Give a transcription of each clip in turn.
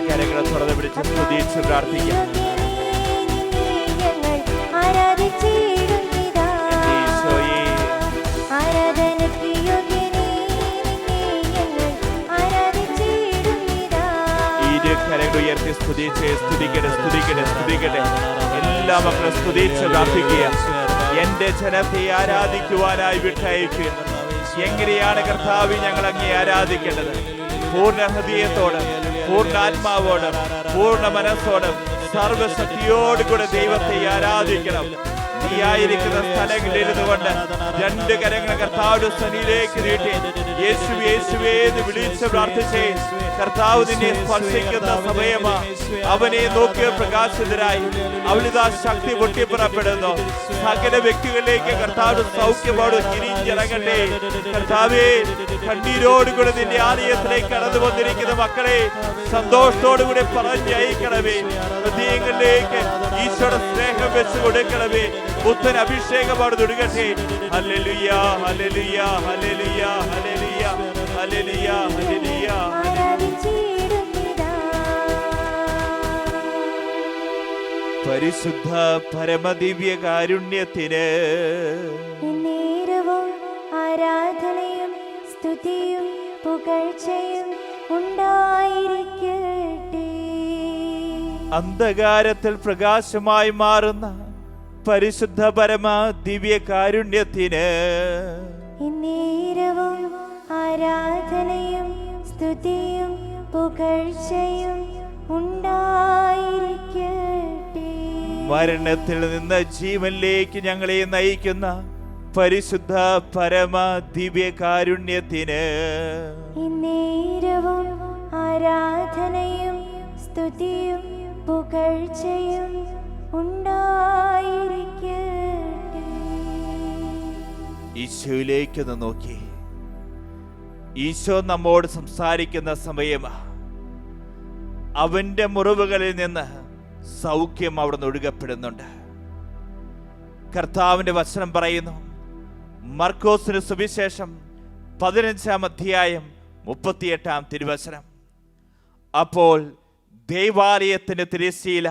കരങ്ങളെ തുറന്ന് പിടിച്ച് സ്തുതിച്ച് പ്രാർത്ഥിക്കാം. കരങ്ങൾ ഉയർത്തി സ്തുതിച്ച് സ്തുതിക്കട്ടെ. എല്ലാ മക്കളും സ്തുതിച്ച് പ്രാർത്ഥിക്കുക. എന്റെ ജനത്തെ ആരാധിക്കുവാനായി വിട്ടയക്കുക. എങ്ങനെയാണ് കർത്താവേ ഞങ്ങൾ അങ്ങേ ആരാധിക്കേണ്ടത്? പൂർണ്ണ ഹൃദയത്തോട്, പൂർണ്ണ ആത്മാവോട്, പൂർണ്ണ മനസ്സോട്, സർവശക്തിയോടുകൂടെ ദൈവത്തെ ആരാധിക്കണം. നീ ആയിരിക്കുന്ന സ്ഥലങ്ങളിൽ ഇരുന്നു കൊണ്ട് രണ്ട് കരങ്ങൾ കർത്താവിന്റെ സന്നിധിയിലേക്ക് നീട്ടി യേശുവേ യേശുവേ എന്ന് വിളിച്ച് പ്രാർത്ഥിച്ചേ. കർത്താവ് നിന്നെ സ്പർശിക്കുന്ന സമയമാ. അവനെ നോക്കിയ പ്രകാശിതരായി അവളിതാ ശക്തി പൊട്ടിപ്പുറപ്പെടുന്നു. സകല വ്യക്തികളിലേക്ക് കർത്താവ് സൗഖ്യമാണ് തിരിഞ്ഞിറങ്ങട്ടെ. കർത്താവേ, കണ്ണീരോടുകൂടെ നിന്റെ ആലയത്തിലേക്ക് കടന്നു വന്നിരിക്കുന്ന മക്കളെ സന്തോഷത്തോടുകൂടി പറഞ്ഞയക്കണമേ. ഹൃദയങ്ങളിലേക്ക് ഈശോയുടെ സ്നേഹം വെച്ച് കൊടുക്കണമേ. പുത്തൻ അഭിഷേകമാണ് തുടങ്ങട്ടെ. Hallelujah hallelujah hallelujah hallelujah hallelujah hallelujah. പരിശുദ്ധ പരമദിവ്യ കാരുണ്യത്തിന് ആരാധനയും സ്തുതിയും പുകഴ്ചയും ഉണ്ടായിരിക്കട്ടെ. അന്ധകാരത്തിൽ പ്രകാശമായി മാറുന്ന പരിശുദ്ധ പരമ ദിവ്യ കാരുണ്യത്തിന് നേരവും ആരാധനയും സ്തുതിയും പുകഴ്ചയും ഉണ്ടായിരിക്കട്ടെ. മരണത്തിൽ നിന്ന് ജീവനിലേക്ക് ഞങ്ങളെ നയിക്കുന്ന പരിശുദ്ധ പരമ ദിവ്യ കാരുണ്യത്തിന് നേരവും ആരാധനയും സ്തുതിയും പുകഴ്ചയും ഉണ്ടായിരിക്കട്ടെ. ഈശോയിലേക്കൊന്ന് നോക്കി. ഈശോ നമ്മോട് സംസാരിക്കുന്ന സമയമാ. അവന്റെ മുറിവുകളിൽ നിന്ന് സൗഖ്യം അവിടുന്ന് ഒഴുകപ്പെടുന്നുണ്ട്. കർത്താവിന്റെ വചനം പറയുന്നു, മർക്കോസിന് സുവിശേഷം 15-ാം അധ്യായം 38-ാം തിരുവചനം. അപ്പോൾ ദൈവാലയത്തിന്റെ തിരശ്ശീല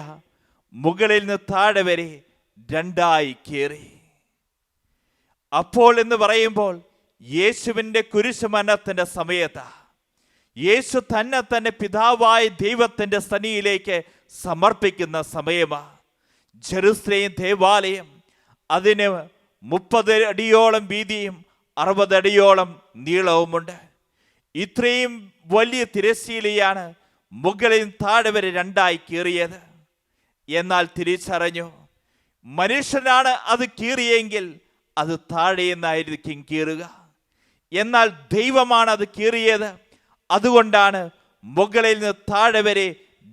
മുകളിൽ നിന്ന് താഴെ വരെ രണ്ടായി കീറി. അപ്പോൾ എന്ന് പറയുമ്പോൾ യേശുവിൻ്റെ കുരിശുമരണത്തിന്റെ സമയത്താ. യേശു തന്നെ പിതാവായ ദൈവത്തിന്റെ സന്നിധിയിലേക്ക് സമർപ്പിക്കുന്ന സമയമാ. ജെറുസലേം ദേവാലയം അതിന് 30 അടിയോളം വീതിയും 60 അടിയോളം നീളവുമുണ്ട്. ഇത്രയും വലിയ തിരശ്ശീലയാണ് മുകളിൽ താഴെ വരെ രണ്ടായി കീറിയത്. എന്നാൽ തിരിച്ചറിഞ്ഞു, മനുഷ്യനാണ് അത് കീറിയെങ്കിൽ അത് താഴെ നിന്നായിരിക്കും കീറുക. എന്നാൽ ദൈവമാണ് അത് കീറിയത്. അതുകൊണ്ടാണ് മുകളിൽ നിന്ന് താഴെ വരെ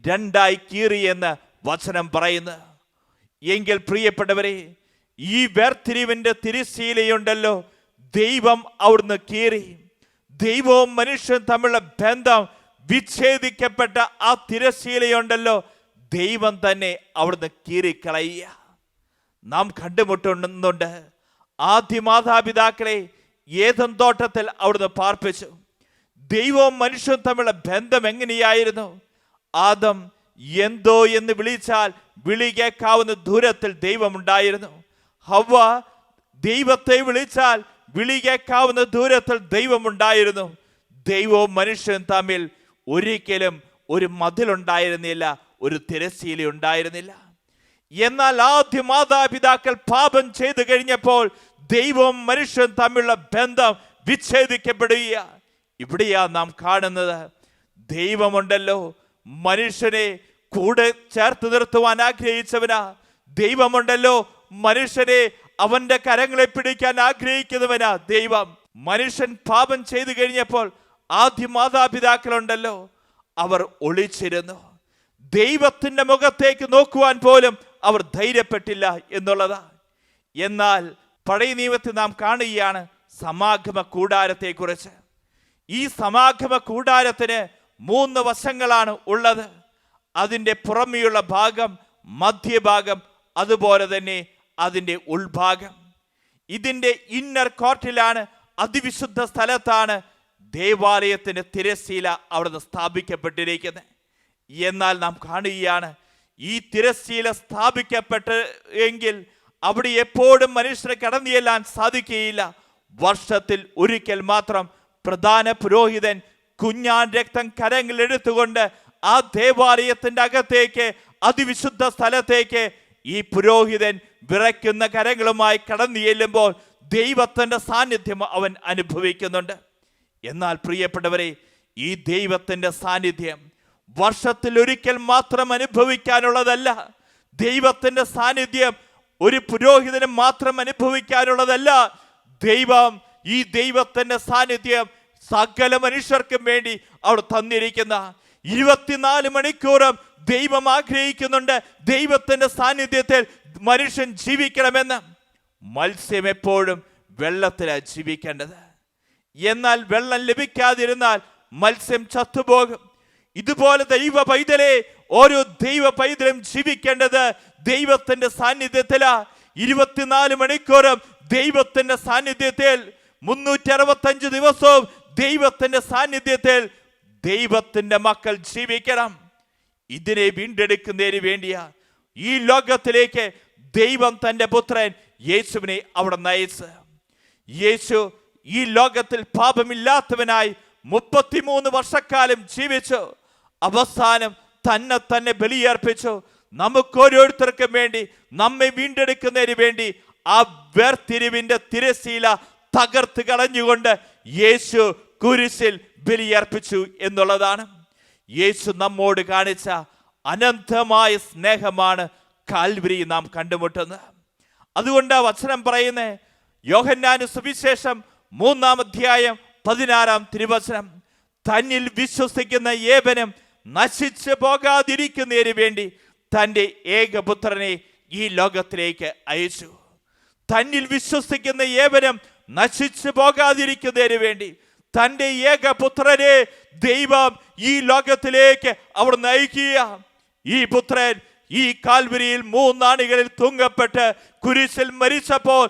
രണ്ടായി കീറിയെന്ന് വചനം പറയുന്നു. എങ്കിൽ പ്രിയപ്പെട്ടവരെ, ഈ വേർതിരിവിന്റെ തിരശ്ശീലയുണ്ടല്ലോ, ദൈവം അവിടുന്ന് കീറി. ദൈവവും മനുഷ്യനും തമ്മിലുള്ള ബന്ധം വിച്ഛേദിക്കപ്പെട്ട ആ തിരശ്ശീലയുണ്ടല്ലോ, ദൈവം തന്നെ അവിടുന്ന് കീറിക്കളയുക. നാം കണ്ടുമുട്ടുന്നുണ്ട്, ആദ്യ മാതാപിതാക്കളെ ഏദൻ തോട്ടത്തിൽ അവിടുന്ന് പാർപ്പിച്ചു. ദൈവവും മനുഷ്യനും തമ്മിലുള്ള ബന്ധം എങ്ങനെയായിരുന്നു? ആദം എന്തോ എന്ന് വിളിച്ചാൽ വിളി കേൾക്കാവുന്ന ദൂരത്തിൽ ദൈവമുണ്ടായിരുന്നു. ഹവ്വ ദൈവത്തെ വിളിച്ചാൽ വിളി കേൾക്കാവുന്ന ദൂരത്തിൽ ദൈവമുണ്ടായിരുന്നു. ദൈവവും മനുഷ്യനും തമ്മിൽ ഒരിക്കലും ഒരു മതിലുണ്ടായിരുന്നില്ല, ഒരു തിരശ്ശീല ഉണ്ടായിരുന്നില്ല. എന്നാൽ ആദ്യ മാതാപിതാക്കൾ പാപം ചെയ്തു കഴിഞ്ഞപ്പോൾ ദൈവവും മനുഷ്യനും തമ്മിലുള്ള ബന്ധം വിച്ഛേദിക്കപ്പെടുക. ഇവിടെയാ നാം കാണുന്നത്, ദൈവമുണ്ടല്ലോ മനുഷ്യനെ കൂടെ ചേർത്ത് നിർത്തുവാൻ ആഗ്രഹിച്ചവനാ. ദൈവമുണ്ടല്ലോ മനുഷ്യനെ അവന്റെ കരങ്ങളെ പിടിക്കാൻ ആഗ്രഹിക്കുന്നവനാ ദൈവം. മനുഷ്യൻ പാപം ചെയ്തു കഴിഞ്ഞപ്പോൾ ആദ്യ മാതാപിതാക്കളുണ്ടല്ലോ, അവർ ഒളിച്ചിരുന്നു. ദൈവത്തിന്റെ മുഖത്തേക്ക് നോക്കുവാൻ പോലും അവർ ധൈര്യപ്പെട്ടില്ല എന്നുള്ളതാ. എന്നാൽ പഴയ നിയമത്തിൽ നാം കാണുകയാണ് സമാഗമ കൂടാരത്തെ കുറിച്ച്. ഈ സമാഗമ കൂടാരത്തിന് 3 വശങ്ങളാണ് ഉള്ളത്. അതിൻ്റെ പുറമെയുള്ള ഭാഗം, മധ്യഭാഗം, അതുപോലെ തന്നെ അതിൻ്റെ ഉൾഭാഗം. ഇതിൻ്റെ ഇന്നർ കോർട്ടിലാണ്, അതിവിശുദ്ധ സ്ഥലത്താണ് ദേവാലയത്തിൻ്റെ തിരശ്ശീല അവിടുന്ന് സ്ഥാപിക്കപ്പെട്ടിരിക്കുന്നത്. എന്നാൽ നാം കാണുകയാണ്, ഈ തിരശ്ശീല സ്ഥാപിക്കപ്പെട്ട് എങ്കിൽ അവിടെ എപ്പോഴും മനുഷ്യരെ കടന്നു ചെല്ലാൻ സാധിക്കുകയില്ല. വർഷത്തിൽ ഒരിക്കൽ മാത്രം പ്രധാന പുരോഹിതൻ കുഞ്ഞാൻ രക്തം കരങ്ങളിലെടുത്തുകൊണ്ട് ആ ദേവാലയത്തിന്റെ അകത്തേക്ക്, അതിവിശുദ്ധ സ്ഥലത്തേക്ക് ഈ പുരോഹിതൻ വിറയ്ക്കുന്ന കരങ്ങളുമായി കടന്നു ചെല്ലുമ്പോൾ ദൈവത്തിന്റെ സാന്നിധ്യം അവൻ അനുഭവിക്കുന്നുണ്ട്. എന്നാൽ പ്രിയപ്പെട്ടവരെ, ഈ ദൈവത്തിന്റെ സാന്നിധ്യം വർഷത്തിൽ ഒരിക്കൽ മാത്രം അനുഭവിക്കാനുള്ളതല്ല. ദൈവത്തിന്റെ സാന്നിധ്യം ഒരു പുരോഹിതനും മാത്രം അനുഭവിക്കാനുള്ളതല്ല. ഈ ദൈവത്തിന്റെ സാന്നിധ്യം സകല മനുഷ്യർക്കും വേണ്ടി അവർ തന്നിരിക്കുന്ന 24 മണിക്കൂറും ദൈവം ആഗ്രഹിക്കുന്നുണ്ട് ദൈവത്തിന്റെ സാന്നിധ്യത്തിൽ മനുഷ്യൻ ജീവിക്കണമെന്ന്. മത്സ്യം എപ്പോഴും വെള്ളത്തിലാണ് ജീവിക്കേണ്ടത്. എന്നാൽ വെള്ളം ലഭിക്കാതിരുന്നാൽ മത്സ്യം ചത്തുപോകും. ഇതുപോലെ ദൈവ പൈതലെ, ഓരോ ദൈവ പൈതലും ജീവിക്കേണ്ടത് ദൈവത്തിന്റെ സാന്നിധ്യത്തിലാ. 24 മണിക്കൂറും ദൈവത്തിന്റെ സാന്നിധ്യത്തിൽ, 365 ദിവസവും ദൈവത്തിന്റെ സാന്നിധ്യത്തിൽ ദൈവത്തിന്റെ മക്കൾ ജീവിക്കണം. ഇതിനെ വീണ്ടെടുക്കുന്നതിന് വേണ്ടിയാ ഈ ലോകത്തിലേക്ക് ദൈവം തന്റെ പുത്രൻ യേശുവിനെ അവിടെ നയിച്ച്. യേശു ഈ ലോകത്തിൽ പാപമില്ലാത്തവനായി 33 വർഷക്കാലം ജീവിച്ചു. അവസാനം തന്നെ ബലിയർപ്പിച്ചു. നമുക്കോരോരുത്തർക്കും വേണ്ടി, നമ്മെ വീണ്ടെടുക്കുന്നതിന് വേണ്ടി ആ വേർതിരിവിന്റെ തിരശ്ശീല തകർത്ത് കളഞ്ഞുകൊണ്ട് യേശു കുരിശിൽ ബലിയർപ്പിച്ചു എന്നുള്ളതാണ്. യേശു നമ്മോട് കാണിച്ച അനന്തമായ സ്നേഹമാണ് കാൽവരി നാം കണ്ടുമുട്ടുന്നത്. അതുകൊണ്ട് ആ വചനം പറയുന്നത്, യോഹന്നാന് സുവിശേഷം 3-ാം അധ്യായം 16-ാം തിരുവചനം, തന്നിൽ വിശ്വസിക്കുന്ന ഏവനും നശിച്ചു പോകാതിരിക്കുന്നതിന് വേണ്ടി തൻ്റെ ഏകപുത്രനെ ഈ ലോകത്തിലേക്ക് അയച്ചു. തന്നിൽ വിശ്വസിക്കുന്ന ഏവനും നശിച്ചു പോകാതിരിക്കുന്നതിന് വേണ്ടി തൻ്റെ ഏകപുത്രനെ ദൈവം ഈ ലോകത്തിലേക്ക് അവർ നയിക്കുക. ഈ പുത്രൻ ഈ കാൽവരിയിൽ 3 ആണികളിൽ തൂങ്ങപ്പെട്ട് കുരിശിൽ മരിച്ചപ്പോൾ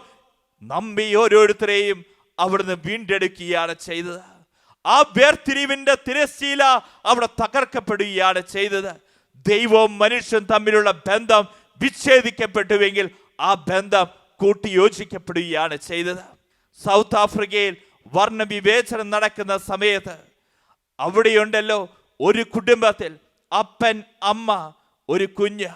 നമ്മെ ഓരോരുത്തരെയും അവിടുന്ന് വീണ്ടെടുക്കുകയാണ് ചെയ്തത്. ആ വേർതിരിവിന്റെ തിരശ്ശീല അവിടെ തകർക്കപ്പെടുകയാണ് ചെയ്തത്. ദൈവവും മനുഷ്യൻ തമ്മിലുള്ള ബന്ധം വിച്ഛേദിക്കപ്പെട്ടുവെങ്കിൽ ആ ബന്ധം കൂട്ടിയോജിക്കപ്പെടുകയാണ് ചെയ്തത്. സൗത്ത് ആഫ്രിക്കയിൽ വർണ്ണവിവേചനം നടക്കുന്ന സമയത്ത് അവിടെയുണ്ടല്ലോ ഒരു കുടുംബത്തിൽ അപ്പൻ, അമ്മ, ഒരു കുഞ്ഞ്.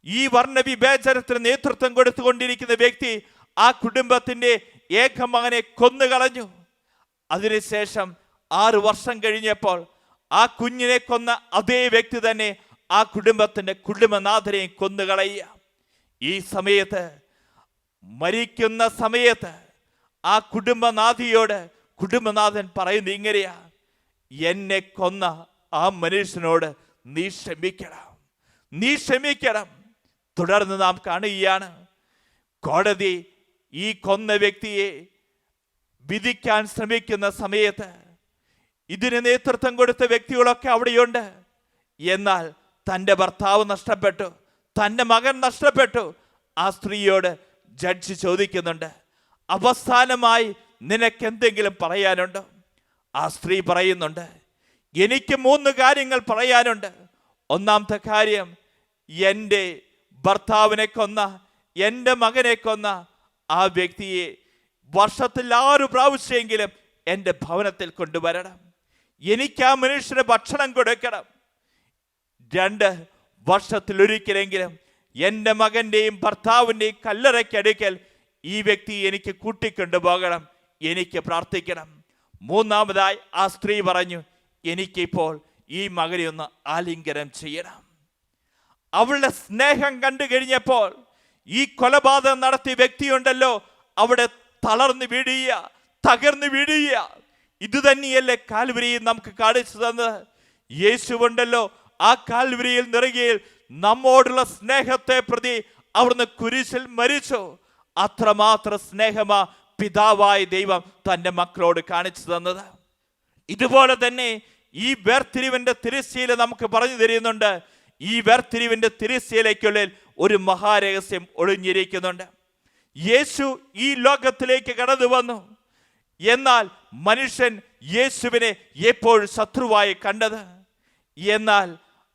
ഈ വർണ്ണവിവേചനത്തിന് നേതൃത്വം കൊടുത്തുകൊണ്ടിരിക്കുന്ന വ്യക്തി ആ കുടുംബത്തിന്റെ ഏക മകനെ കൊന്നുകളഞ്ഞു. അതിനുശേഷം 6 വർഷം കഴിഞ്ഞപ്പോൾ ആ കുഞ്ഞിനെ കൊന്ന അതേ വ്യക്തി തന്നെ ആ കുടുംബത്തിന്റെ കുടുംബനാഥനെയും കൊന്നുകളയുക. ഈ സമയത്ത്, മരിക്കുന്ന സമയത്ത് ആ കുടുംബനാഥിയോട് കുടുംബനാഥൻ പറയുന്നത് ഇങ്ങനെയാ, എന്നെ കൊന്ന ആ മനുഷ്യനോട് നീ ക്ഷമിക്കണം, നീ ക്ഷമിക്കണം. തുടർന്ന് നാം കാണുകയാണ്, കോടതി ഈ കൊന്ന വ്യക്തിയെ വിധിക്കാൻ ശ്രമിക്കുന്ന സമയത്ത് ഇതിന് നേതൃത്വം കൊടുത്ത വ്യക്തികളൊക്കെ അവിടെയുണ്ട്. എന്നാൽ തൻ്റെ ഭർത്താവ് നഷ്ടപ്പെട്ടു, തൻ്റെ മകൻ നഷ്ടപ്പെട്ടു. ആ സ്ത്രീയോട് ജഡ്ജി ചോദിക്കുന്നുണ്ട്, അവസാനമായി നിനക്ക് എന്തെങ്കിലും പറയാനുണ്ടോ? ആ സ്ത്രീ പറയുന്നുണ്ട്, എനിക്ക് 3 കാര്യങ്ങൾ പറയാനുണ്ട്. ഒന്നാമത്തെ കാര്യം, എൻ്റെ ഭർത്താവിനെ കൊന്ന, എൻ്റെ മകനെ കൊന്ന ആ വ്യക്തിയെ വർഷത്തിൽ 6 പ്രാവശ്യമെങ്കിലും എൻ്റെ ഭവനത്തിൽ കൊണ്ടുവരണം. എനിക്ക് ആ മനുഷ്യന് ഭക്ഷണം കൊടുക്കണം. 2 വർഷത്തിലൊരിക്കലെങ്കിലും എൻ്റെ മകൻ്റെയും ഭർത്താവിൻ്റെയും കല്ലറയ്ക്കടുക്കൽ ഈ വ്യക്തി എനിക്ക് കൂട്ടിക്കൊണ്ടുപോകണം, എനിക്ക് പ്രാർത്ഥിക്കണം. 3-ാമതായി ആ സ്ത്രീ പറഞ്ഞു, എനിക്കിപ്പോൾ ഈ മകനെ ഒന്ന് ആലിംഗനം ചെയ്യണം. അവളുടെ സ്നേഹം കണ്ടു കഴിഞ്ഞപ്പോൾ ഈ കൊലപാതകം നടത്തിയ വ്യക്തിയുണ്ടല്ലോ, അവിടെ തളർന്നു വീഴുക, തകർന്നു വീഴുക. ഇത് തന്നെയല്ലേ കാൽവരിയിൽ നമുക്ക് കാണിച്ചു തന്നത്? യേശുവുണ്ടല്ലോ, ആ കാൽവരിയിൽ നിറകയിൽ നമ്മോടുള്ള സ്നേഹത്തെ പ്രതി അവിടുന്ന് കുരിശിൽ മരിച്ചു. അത്രമാത്രം സ്നേഹമാ പിതാവായ ദൈവം തൻ്റെ മക്കളോട് കാണിച്ചു തന്നത്. ഇതുപോലെ തന്നെ ഈ വേർതിരിവിന്റെ തിരശ്ശീല നമുക്ക് പറഞ്ഞു തരുന്നുണ്ട്. ഈ വേർതിരിവിന്റെ തിരശ്ശീലയ്ക്കുള്ളിൽ ഒരു മഹാരഹസ്യം ഒളിഞ്ഞിരിക്കുന്നുണ്ട്. യേശു ഈ ലോകത്തിലേക്ക് കടന്നു വന്നു. എന്നാൽ മനുഷ്യൻ യേശുവിനെ എപ്പോഴും ശത്രുവായി കണ്ടത്. എന്നാൽ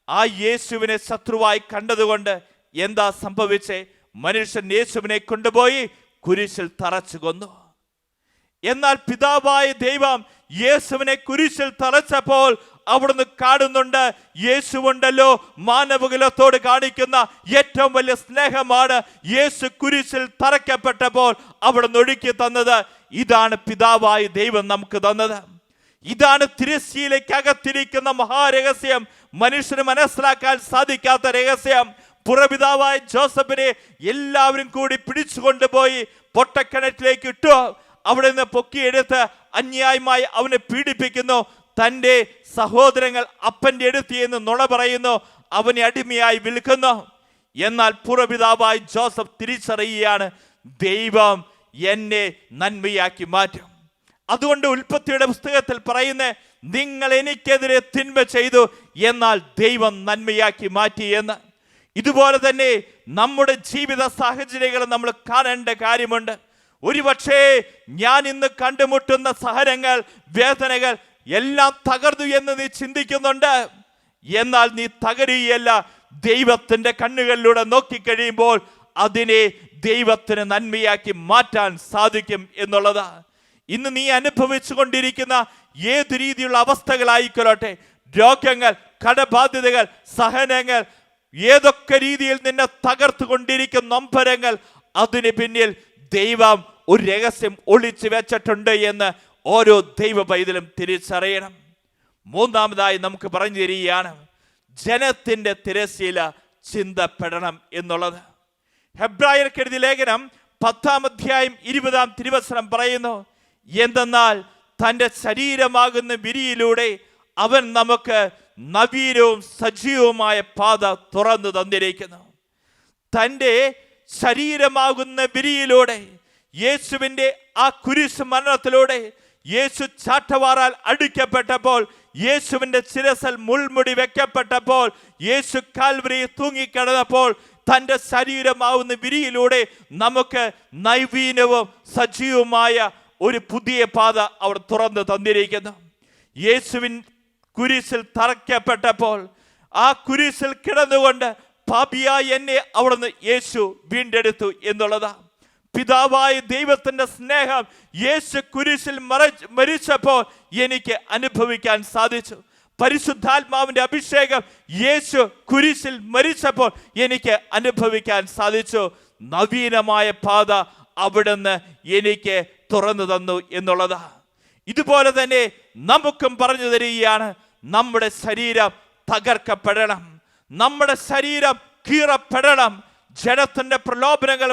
ആ യേശുവിനെ ശത്രുവായി കണ്ടതുകൊണ്ട് എന്താ സംഭവിച്ചേ? മനുഷ്യൻ യേശുവിനെ കൊണ്ടുപോയി കുരിശിൽ തറച്ചു കൊന്നു. എന്നാൽ പിതാവായ ദൈവം യേശുവിനെ കുരിശിൽ തറച്ചപ്പോൾ അവിടുന്ന് കാണുന്നുണ്ട്, യേശുവുണ്ടല്ലോ മാനവകുലത്തോട് കാണിക്കുന്ന ഏറ്റവും വലിയ സ്നേഹമാണ് യേശു കുരിശിൽ തറയ്ക്കപ്പെട്ടപ്പോൾ അവിടുന്ന് ഒഴുക്കി തന്നത്. ഇതാണ് പിതാവായ ദൈവം നമുക്ക് തന്നത്. ഇതാണ് തിരശ്ശീലയ്ക്കകത്തിരിക്കുന്ന മഹാരഹസ്യം, മനുഷ്യന് മനസ്സിലാക്കാൻ സാധിക്കാത്ത രഹസ്യം. പുറപിതാവായ ജോസഫിനെ എല്ലാവരും കൂടി പിടിച്ചുകൊണ്ടുപോയി പൊട്ടക്കിണറ്റിലേക്ക് ഇട്ടു. അവിടെ നിന്ന് പൊക്കിയെടുത്ത് അന്യായമായി അവനെ പീഡിപ്പിക്കുന്നു. തൻ്റെ സഹോദരങ്ങൾ അപ്പൻ്റെ അടുത്തിയെന്ന് നുണ പറയുന്നു, അവനെ അടിമയായി വിൽക്കുന്നു. എന്നാൽ പുറപിതാവായ ജോസഫ് തിരിച്ചറിയുകയാണ്, ദൈവം എന്നെ നന്മയാക്കി മാറ്റും. അതുകൊണ്ട് ഉൽപ്പത്തിയുടെ പുസ്തകത്തിൽ പറയുന്ന, നിങ്ങൾ എനിക്കെതിരെ തിന്മ ചെയ്തു, എന്നാൽ ദൈവം നന്മയാക്കി മാറ്റി എന്ന്. ഇതുപോലെ തന്നെ നമ്മുടെ ജീവിത സാഹചര്യങ്ങൾ നമ്മൾ കാണേണ്ട കാര്യമുണ്ട്. ഒരുപക്ഷേ ഞാൻ ഇന്ന് കണ്ടുമുട്ടുന്ന സഹനങ്ങൾ, വേദനകൾ എല്ലാം തകർന്നു എന്ന് നീ ചിന്തിക്കുന്നുണ്ട്. എന്നാൽ നീ തകരുകയല്ല. ദൈവത്തിൻ്റെ കണ്ണുകളിലൂടെ നോക്കിക്കഴിയുമ്പോൾ അതിനെ ദൈവത്തിന് നന്മയാക്കി മാറ്റാൻ സാധിക്കും എന്നുള്ളതാ. ഇന്ന് നീ അനുഭവിച്ചു കൊണ്ടിരിക്കുന്ന ഏത് രീതിയിലുള്ള അവസ്ഥകളായിക്കൊള്ളട്ടെ, രോഗങ്ങൾ, കടബാധ്യതകൾ, സഹനങ്ങൾ, ഏതൊക്കെ രീതിയിൽ നിന്നെ തകർത്തു കൊണ്ടിരിക്കുന്ന നൊമ്പരങ്ങൾ, അതിന് പിന്നിൽ ദൈവം ഒരു രഹസ്യം ഒളിച്ചു വെച്ചിട്ടുണ്ട് എന്ന് ഓരോ ദൈവ പൈതലും തിരിച്ചറിയണം. 3-ാമതായി നമുക്ക് പറഞ്ഞു തരികയാണ്, ജനത്തിൻ്റെ തിരശ്ശീല ചിന്തപ്പെടണം എന്നുള്ളത്. ഹെബ്രായർക്ക് എഴുതിയ ലേഖനം 10-ാം അധ്യായം 20-ാം തിരുവചനം പറയുന്നു, എന്തെന്നാൽ തൻ്റെ ശരീരമാകുന്ന വിരിയിലൂടെ അവൻ നമുക്ക് നവീനവും സജീവവുമായ പാത തുറന്നു തന്നിരിക്കുന്നു. തൻ്റെ ശരീരമാകുന്ന വിരിയിലൂടെ, യേശുവിൻ്റെ ആ കുരിശ് മരണത്തിലൂടെ, യേശു ചാട്ടവാറാൽ അടിക്കപ്പെട്ടപ്പോൾ, യേശുവിൻ്റെ ശിരസിൽ മുൾമുടി വെക്കപ്പെട്ടപ്പോൾ, യേശു കാൽവരിയിൽ തൂങ്ങിക്കിടന്നപ്പോൾ, തൻ്റെ ശരീരമാവുന്ന വിരിയിലൂടെ നമുക്ക് നവീനവും സജീവമായ ഒരു പുതിയ പാത അവർ തുറന്നു തന്നിരിക്കുന്നു. യേശുവിൻ കുരിശിൽ തറയ്ക്കപ്പെട്ടപ്പോൾ, ആ കുരിശിൽ കിടന്നുകൊണ്ട് പാപിയായ എന്നെ അവിടുന്ന് യേശു വീണ്ടെടുത്തു എന്നുള്ളതാ. പിതാവായ ദൈവത്തിൻ്റെ സ്നേഹം യേശു കുരിശിൽ മരിച്ചപ്പോൾ എനിക്ക് അനുഭവിക്കാൻ സാധിച്ചു. പരിശുദ്ധാത്മാവിൻ്റെ അഭിഷേകം യേശു കുരിശിൽ മരിച്ചപ്പോൾ എനിക്ക് അനുഭവിക്കാൻ സാധിച്ചു. നവീനമായ പാത അവിടുന്ന് എനിക്ക് തുറന്നു തന്നു എന്നുള്ളതാ. ഇതുപോലെ തന്നെ നമുക്കും പറഞ്ഞു തരികയാണ്, നമ്മുടെ ശരീരം തകർക്കപ്പെടണം, നമ്മുടെ ശരീരം കീറപ്പെടണം. ജഡത്തിൻ്റെ പ്രലോഭനങ്ങൾ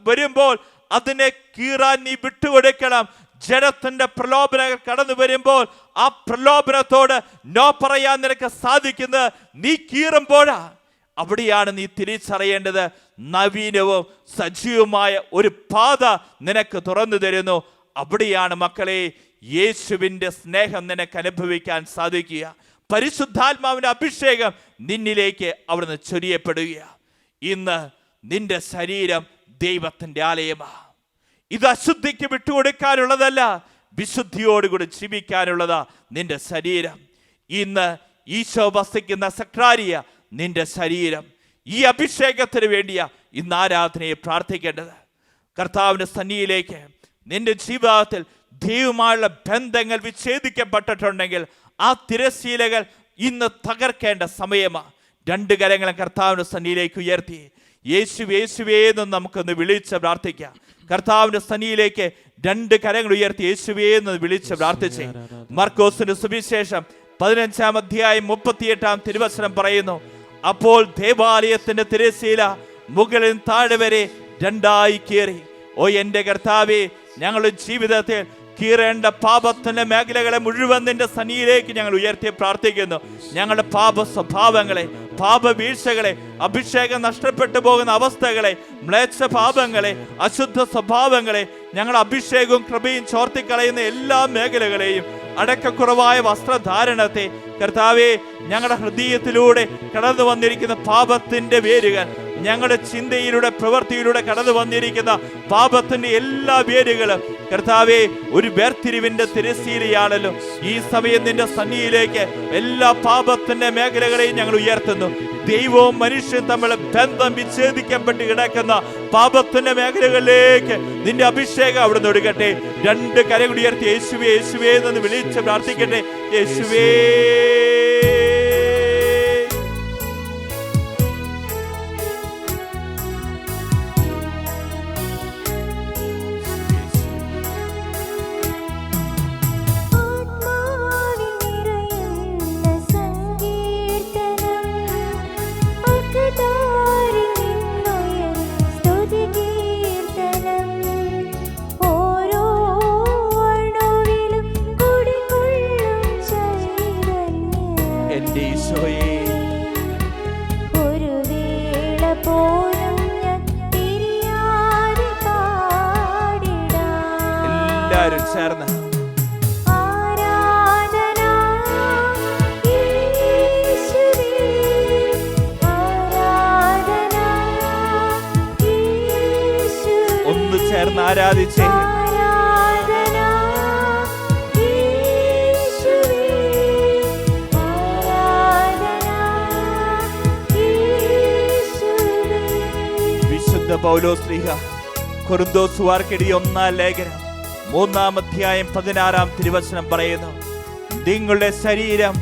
വരുമ്പോൾ അതിനെ കീറാൻ നീ വിട്ടുകൊടുക്കണം. ജഡത്തിൻ്റെ പ്രലോഭനങ്ങൾ കടന്നു വരുമ്പോൾ ആ പ്രലോഭനത്തോട് നോ പറയാൻ നിനക്ക് സാധിക്കുന്നത് നീ കീറുമ്പോഴാ. അവിടെയാണ് നീ തിരിച്ചറിയേണ്ടത്, നവീനവും സജീവമായ ഒരു പാത നിനക്ക് തുറന്നു തരുന്നു. അവിടെയാണ് മക്കളെ യേശുവിൻ്റെ സ്നേഹം നിനക്ക് അനുഭവിക്കാൻ സാധിക്കുക. പരിശുദ്ധാത്മാവിൻ്റെ അഭിഷേകം നിന്നിലേക്ക് അവിടുന്ന് ചൊരിയപ്പെടുക. ഇന്ന് നിന്റെ ശരീരം ദൈവത്തിൻ്റെ ആലയമാണ്. ഇത് അശുദ്ധിക്ക് വിട്ടുകൊടുക്കാനുള്ളതല്ല, വിശുദ്ധിയോടുകൂടി ജീവിക്കാനുള്ളതാ നിന്റെ ശരീരം. ഇന്ന് ഈശോ വസിക്കുന്ന സക്രാരിയ നിന്റെ ശരീരം. ഈ അഭിഷേകത്തിന് വേണ്ടിയാ ഇന്ന് ആരാധനയെ പ്രാർത്ഥിക്കേണ്ടത്. കർത്താവിൻ്റെ സന്നിധിയിലേക്ക് നിന്റെ ജീവിതത്തിൽ ദൈവമായുള്ള ബന്ധങ്ങൾ വിച്ഛേദിക്കപ്പെട്ടിട്ടുണ്ടെങ്കിൽ ആ തിരശീലകൾ ഇന്ന് തകർക്കേണ്ട സമയമാണ്. രണ്ട് കരങ്ങളും കർത്താവിൻ്റെ സന്നിധിയിലേക്ക് ഉയർത്തി യേശുവേ യേശുവേ എന്ന് നമുക്കൊന്ന് വിളിച്ച് പ്രാർത്ഥിക്കാം. കർത്താവിൻ്റെ സന്നിധിയിലേക്ക് രണ്ട് കരങ്ങൾ ഉയർത്തി യേശുവേ എന്ന് വിളിച്ച് പ്രാർത്ഥിച്ചേ. മർക്കോസിന്റെ സുവിശേഷം 15-ാം അധ്യായം 38-ാം തിരുവചനം പറയുന്നു, അപ്പോൾ ദേവാലയത്തിന്റെ തിരശീല മുകളിൽ താഴെ വരെ രണ്ടായി കീറി. ഓ എൻ്റെ കർത്താവേ, ഞങ്ങളുടെ ജീവിതത്തിൽ കീറേണ്ട പാപത്തിന്റെ മേഖലകളെ മുഴുവൻ നിന്റെ സന്നിധിയിലേക്ക് ഞങ്ങൾ ഉയർത്തി പ്രാർത്ഥിക്കുന്നു. ഞങ്ങളുടെ പാപ സ്വഭാവങ്ങളെ, പാപ വീഴ്ചകളെ, അഭിഷേകം നഷ്ടപ്പെട്ടു പോകുന്ന അവസ്ഥകളെ, മ്ലേച്ഛ പാപങ്ങളെ, അശുദ്ധ സ്വഭാവങ്ങളെ, ഞങ്ങളുടെ അഭിഷേകവും കൃപയും ചോർത്തിക്കളയുന്ന എല്ലാ മേഖലകളെയും, അടക്കക്കുറവായ വസ്ത്രധാരണത്തെ, കർത്താവേ, ഞങ്ങളുടെ ഹൃദയത്തിലൂടെ കടന്നു വന്നിരിക്കുന്ന പാപത്തിന്റെ വേരുകൾ, ഞങ്ങളുടെ ചിന്തയിലൂടെ പ്രവൃത്തിയിലൂടെ കടന്നു വന്നിരിക്കുന്ന പാപത്തിന്റെ എല്ലാ വേരുകളും, കർത്താവേ, ഒരു വേർതിരിവിന്റെ തിരശ്ശീലയാണല്ലോ. ഈ സമയം നിന്റെ സന്നിധിയിലേക്ക് എല്ലാ പാപത്തിന്റെ മേഖലകളെയും ഞങ്ങൾ ഉയർത്തുന്നു. ദൈവവും മനുഷ്യൻ തമ്മിൽ ബന്ധം വിച്ഛേദിക്കപ്പെട്ട് കിടക്കുന്ന പാപത്തിന്റെ മേഖലകളിലേക്ക് നിന്റെ അഭിഷേകം അവിടെ നിന്ന് ഒടുകട്ടെ. രണ്ട് കരങ്ങൾ ഉയർത്തി യേശുവേ യേശുവേ എന്ന് വിളിച്ച് പ്രാർത്ഥിക്കട്ടെ. യേശുവേ എല്ലാവരും ചേർന്ന് ഒന്ന് ചേർന്ന് ആരാധിച്ചേ. വിശുദ്ധ പൗലോസ് ശ്ലീഹ കൊരിന്തോസുകാർക്ക് എഴുതിയ 1-ാം ലേഖനം 3-ാം അധ്യായം 16-ാം തിരുവചനം പറയുന്നു, നിങ്ങളുടെ ശരീരം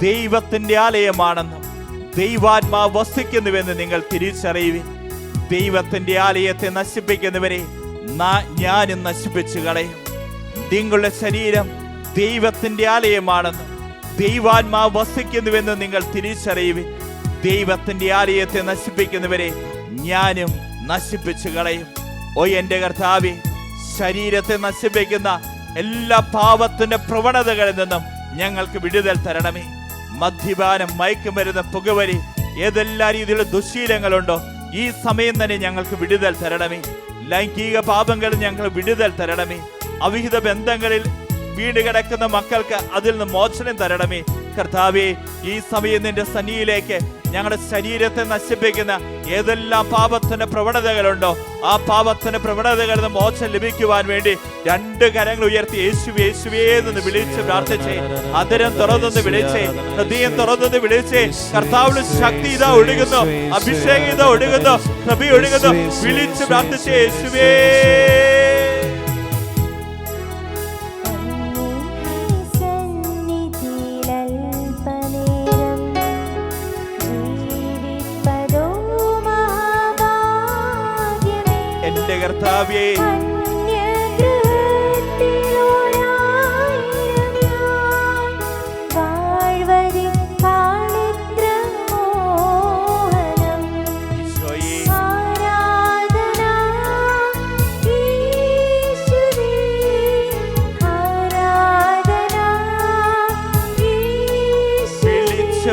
ദൈവത്തിന്റെ ആലയമാണെന്നും ദൈവാത്മാവ് വസിക്കുന്നുവെന്ന് നിങ്ങൾ തിരിച്ചറിയുവിൻ. ദൈവത്തിന്റെ ആലയത്തെ നശിപ്പിക്കുന്നവരെ ഞാനും നശിപ്പിച്ചു കളയും. നിങ്ങളുടെ ശരീരം ദൈവത്തിന്റെ ആലയമാണെന്നും ദൈവാത്മാവ് വസിക്കുന്നുവെന്ന് നിങ്ങൾ തിരിച്ചറിയുവിൻ. ദൈവത്തിന്റെ ആലയത്തെ നശിപ്പിക്കുന്നവരെ ഞാനും നശിപ്പിച്ചു കളയും. ഓ എൻ്റെ കർത്താവേ, ശരീരത്തെ നശിപ്പിക്കുന്ന എല്ലാ പാപത്തിന്റെ പ്രവണതകളിൽ നിന്നും ഞങ്ങൾക്ക് വിടുതൽ തരണമേ. മദ്യപാനം, മയക്കുമരുന്ന്, പുകവലി, ഏതെല്ലാ രീതിയിലുള്ള ദുശ്ശീലങ്ങളുണ്ടോ ഈ സമയം തന്നെ ഞങ്ങൾക്ക് വിടുതൽ തരണമേ. ലൈംഗിക പാപങ്ങളിൽ ഞങ്ങൾ വിടുതൽ തരണമേ. അവിഹിത ബന്ധങ്ങളിൽ വീട് കിടക്കുന്ന മക്കൾക്ക് അതിൽ നിന്ന് മോചനം തരണമേ. കർത്താവേ, ഈ സമയം നിന്റെ സന്നിധിയിലേക്ക് ഞങ്ങളുടെ ശരീരത്തെ നശിപ്പിക്കുന്ന ഏതെല്ലാം പാപത്തിന്റെ പ്രവണതകളുണ്ടോ ആ പാപത്തിന്റെ പ്രവണതകളിൽ നിന്ന് മോചനം ലഭിക്കുവാൻ വേണ്ടി രണ്ട് കരങ്ങൾ ഉയർത്തി യേശുവേ യേശുവേ എന്ന് വിളിച്ച് പ്രാർത്ഥിച്ചേ. അതരം തുറന്നൊന്ന് വിളിച്ചേ, ഹൃദയം തുറന്നൊന്ന് വിളിച്ചേ. കർത്താവിന്റെ ശക്തി ഇതാ ഒഴുകുന്നു, അഭിഷേകം ഇതാ ഒഴുകുന്നു, കൃപ ഒഴുകുന്നു. വിളിച്ച് പ്രാർത്ഥിച്ചേ യേശുവേ. എന്റെ കർത്താവേ,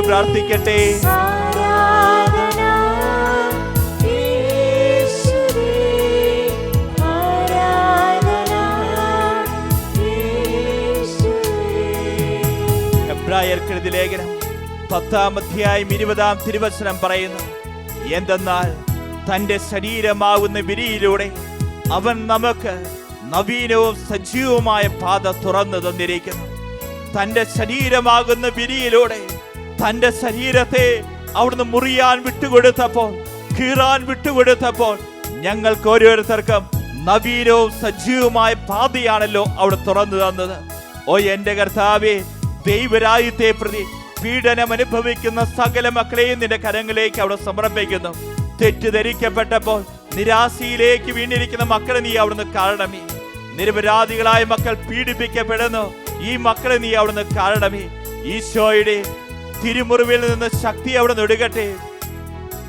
പ്രാർത്ഥിക്കട്ടെ. ദാവീദ് ലേഖനം 10-ാം അധ്യായം 20-ാം തിരുവചനം പറയുന്നു, എന്തെന്നാൽ തന്റെ ശരീരമാകുന്ന വിരിയിലൂടെ അവൻ നമുക്ക് നവീനവും സജീവവുമായ പാത തുറന്നു തന്നിരിക്കുന്നു. തന്റെ ശരീരമാകുന്ന വിരിയിലൂടെ തന്റെ ശരീരത്തെ അവിടുന്ന് മുറിയാൻ വിട്ടുകൊടുത്തപ്പോൾ, കീറാൻ വിട്ടുകൊടുത്തപ്പോൾ ഞങ്ങൾക്ക് ഓരോരുത്തർക്കും നവീനവും സജീവമായ പാതയാണല്ലോ അവിടെ തുറന്നു തന്നത്. ഓ എന്റെ കർത്താവേ, ദൈവരാജ്യത്തെ പ്രതി പീഡനം അനുഭവിക്കുന്ന സകല മക്കളെയും നിന്റെ കരങ്ങളിലേക്ക് അവിടെ സമർപ്പിക്കുന്നു. തെറ്റിദ്ധരിക്കപ്പെട്ടപ്പോൾ നിരാശയിലേക്ക് വീണിരിക്കുന്ന മക്കളെ നീ അവിടുന്ന് കാണണമേ. നിരപരാധികളായ മക്കൾ പീഡിപ്പിക്കപ്പെടുന്നു, ഈ മക്കളെ നീ അവിടുന്ന് കാണണമേ. ഈശോയുടെ തിരുമുറിവിൽ നിന്ന് ശക്തി അവിടെ ഒടുകട്ടെ,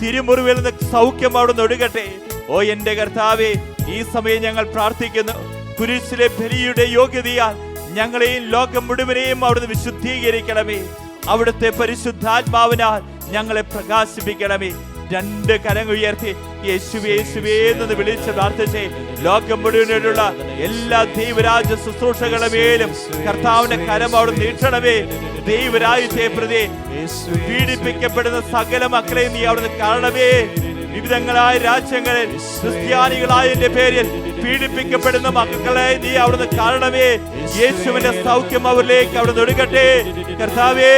തിരുമുറിവിൽ നിന്ന് സൗഖ്യം അവിടെ ഒടുകട്ടെ. ഓ എന്റെ കർത്താവേ, ഈ സമയം ഞങ്ങൾ പ്രാർത്ഥിക്കുന്നു, കുരിശിലെ ബലിയുടെ യോഗ്യതയാൽ ഞങ്ങളെയും ലോകം മുഴുവനെയും അവിടുന്ന് വിശുദ്ധീകരിക്കണമേ. അവിടുത്തെ പരിശുദ്ധാത്മാവിനാൽ ഞങ്ങളെ പ്രകാശിപ്പിക്കണമേ. 2 കരങ്ങൾ ഉയർത്തി യേശുവേ യേശുവേ എന്ന് വിളിച്ച് പ്രാർത്ഥിച്ചേ. ലോകം മുഴുവനുള്ള എല്ലാ ദൈവരാജ്യ ശുശ്രൂഷകളുടെ മേലും കർത്താവിന്റെ കരം അവിടെ നീട്ടണമേ. ദൈവരാജ്യത്തെ പ്രതി പീഡിപ്പിക്കപ്പെടുന്ന സകല മക്കളെ നീ അവിടുന്ന് കാണണമേ. വിവിധങ്ങളായ രാജ്യങ്ങളിൽ ക്രിസ്ത്യാനികളായ എന്റെ പേരിൽ പീഡിപ്പിക്കപ്പെടുന്ന മക്കളെ നീ അവിടുന്ന് കാണണമേ. യേശുവിന്റെ സൗഖ്യം അവരിലേക്ക് അവിടുന്ന് ഒടുകട്ടെ. കർത്താവേ,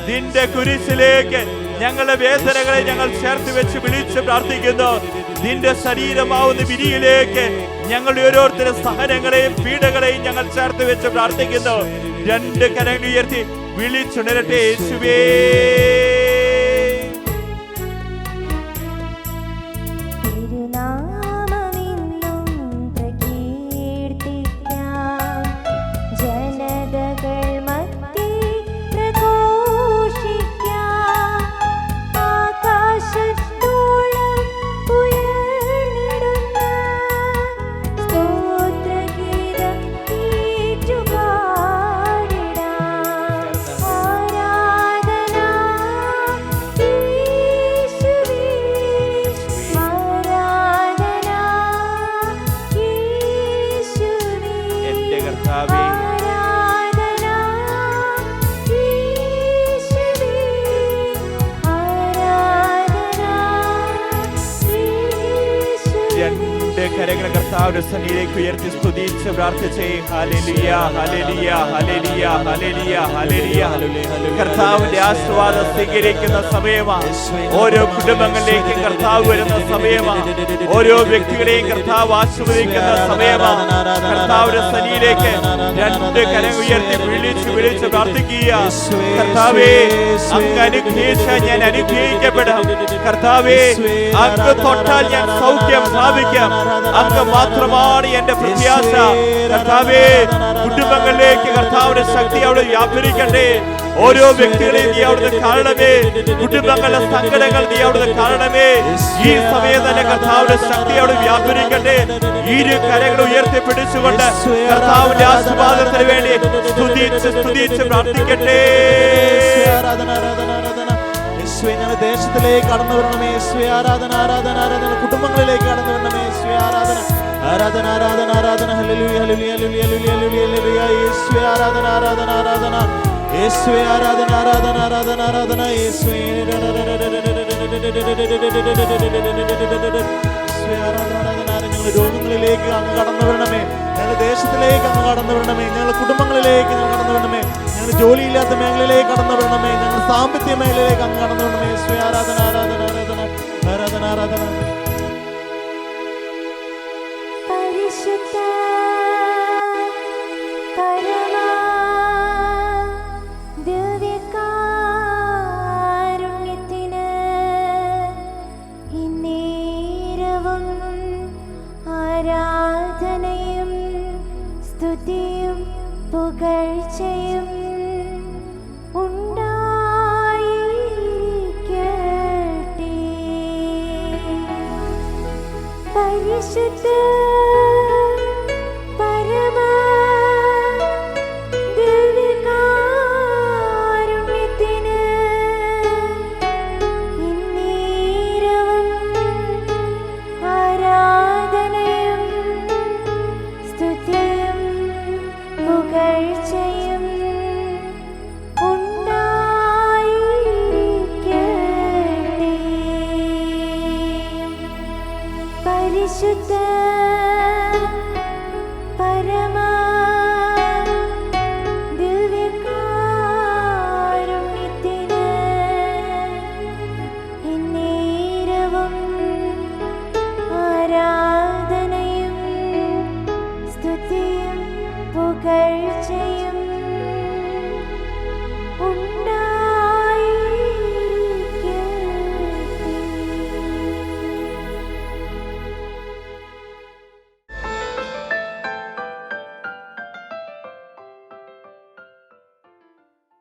നിന്റെ കുരിശിലേക്ക് ഞങ്ങളുടെ വേദനകളെ ഞങ്ങൾ ചേർത്ത് വെച്ച് വിളിച്ച് പ്രാർത്ഥിക്കുന്നു. നിന്റെ ശരീരമാവുന്ന വിരിയിലേക്ക് ഞങ്ങളുടെ ഓരോരുത്തരുടെ സഹനങ്ങളെയും പീഡകളെയും ഞങ്ങൾ ചേർത്ത് വെച്ച് പ്രാർത്ഥിക്കുന്നു. 2 കരങ്ങൾ ഉയർത്തി വിളിച്ചുണരട്ടെ യേശുവേ. കരങ്ങൾ കർത്താവിന്റെ സന്നിധിയിലേക്ക് ഉയർത്തി സ്തുതിച്ച് പ്രാർത്ഥിച്ചേ. Hallelujah hallelujah hallelujah hallelujah hallelujah. കർത്താവിന്റെ ആശീർവാദം സ്വീകരിക്കുന്ന സമയമാണ്. ഓരോ കുടുംബങ്ങളിലേക്കും കർത്താവ് വരുന്ന സമയമാണ്. ഓരോ വ്യക്തികളെയും കർത്താവ് ആശീർവദിക്കുന്ന സമയമാണ്. കർത്താവിന്റെ സന്നിധിയിലേക്ക് 2 കരങ്ങൾ ഉയർത്തി വിളിച്ച് പ്രാർത്ഥിക്കുക. കർത്താവേ, അങ്ങ് അനുഗ്രഹിച്ചാൽ ഞാൻ അനുഗ്രഹിക്കപ്പെടാം. കർത്താവേ, അങ്ങ് തൊട്ടാൽ ഞാൻ സൗഖ്യം പ്രാപിക്കാം. അങ്ങ് മാത്രമാണ് എന്റെ പ്രത്യാശ. കർത്താവേ, കുടുംബങ്ങളിലേക്ക് കർത്താവിന്റെ ശക്തി അവിടെ വ്യാപരിക്കട്ടെ. ഓരോ വ്യക്തികളെയും നീ അവിടുന്ന് കാണണമേ. കുടുംബങ്ങളുടെ സങ്കടങ്ങൾ നീ അവിടുന്ന് കാണണമേ. ഈ സമയം തന്നെ കർത്താവിന്റെ ശക്തി അവിടെ വ്യാപരിക്കട്ടെ. 2 കരങ്ങൾ ഉയർത്തിപ്പിടിച്ചുകൊണ്ട് കർത്താവിന്റെ ആശീർവാദത്തിന് വേണ്ടി സ്തുതിച്ച് പ്രാർത്ഥിക്കട്ടെ. ഞങ്ങളുടെ ദേശത്തിലേക്ക് കടന്നു വരണമേ. ആരാധന ആരാധന ആരാധന. കുടുംബങ്ങളിലേക്ക് കടന്നു വരണമേ. ആരാധന ആരാധന ആരാധന ആരാധന. Hallelujah hallelujah hallelujah hallelujah hallelujah. യേശുവേ ആരാധന ആരാധന ആരാധന. യേശുവേ ആരാധന ആരാധന ആരാധന ആരാധന. യേശുവേ ഞങ്ങളുടെ രോഗങ്ങളിലേക്ക് അങ്ങ് കടന്നു വരണമേ. ഞങ്ങളുടെ ദേശത്തിലേക്ക് അങ്ങ് കടന്നു വരണമേ. ഞങ്ങളുടെ കുടുംബങ്ങളിലേക്ക് ഞങ്ങൾ കടന്നു വരണമേ. ഞങ്ങൾ ജോലിയില്ലാത്ത മേഖലയിലേക്ക് കടന്നു വരണമേ. ഞങ്ങൾ സാമ്പത്തിക മേഖലയിലേക്ക് അങ്ങ് കടന്നു വരണമേ. യേശുവേ ആരാധന ആരാധന ആരാധന ആരാധന ആരാധന. പരിശുദ്ധ പരമാ ദിവ്യകാരുണ്യത്തിന് ഇന്നേരവും ആരാധനയും സ്തുതിയും പുകഴ്ചയും ഉണ്ടായിരിക്കട്ടെ. പരിശുദ്ധ പരമാ ദിവ്യകാരുണ്യത്തിന് ഇന്നേരവും ആരാധനയും സ്തുതിയും പുകഴ്ചയും ഉണ്ടായിരിക്കട്ടെ. പരിശുദ്ധ